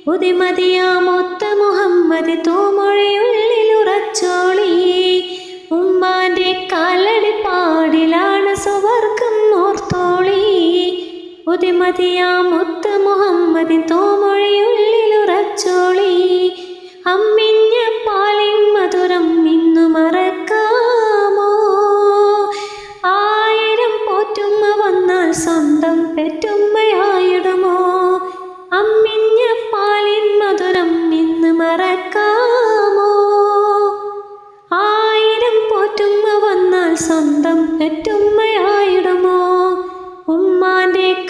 ഉദിമതിയാമൊത്ത മുഹമ്മദ് തൂമൊഴിയുള്ളിലുറച്ചോളി. ഉമ്മാന്റെ കാലടിപ്പാടിലാണ് സുവർഗം ഓർത്തോളി. ഉദിമതിയാമൊത്ത മുഹമ്മദ് തൂമൊഴിയുള്ളിലുറച്ചോളി. അമ്മിഞ്ഞ പാലിൻ മധുരം ഇന്നു മറക്കാമോ? ആയിരം പോറ്റുമ്മ വന്നാൽ സ്വന്തം പെറ്റുമ്മയായിടുമോ? അമ്മിഞ്ഞ പാലിൻ മധുരം ഇന്ന് മറക്കാമോ? ആയിരം പോറ്റുമ്മ വന്നാൽ സ്വന്തം പെറ്റുമ്മയായിടുമോ? ഉമ്മാന്റെ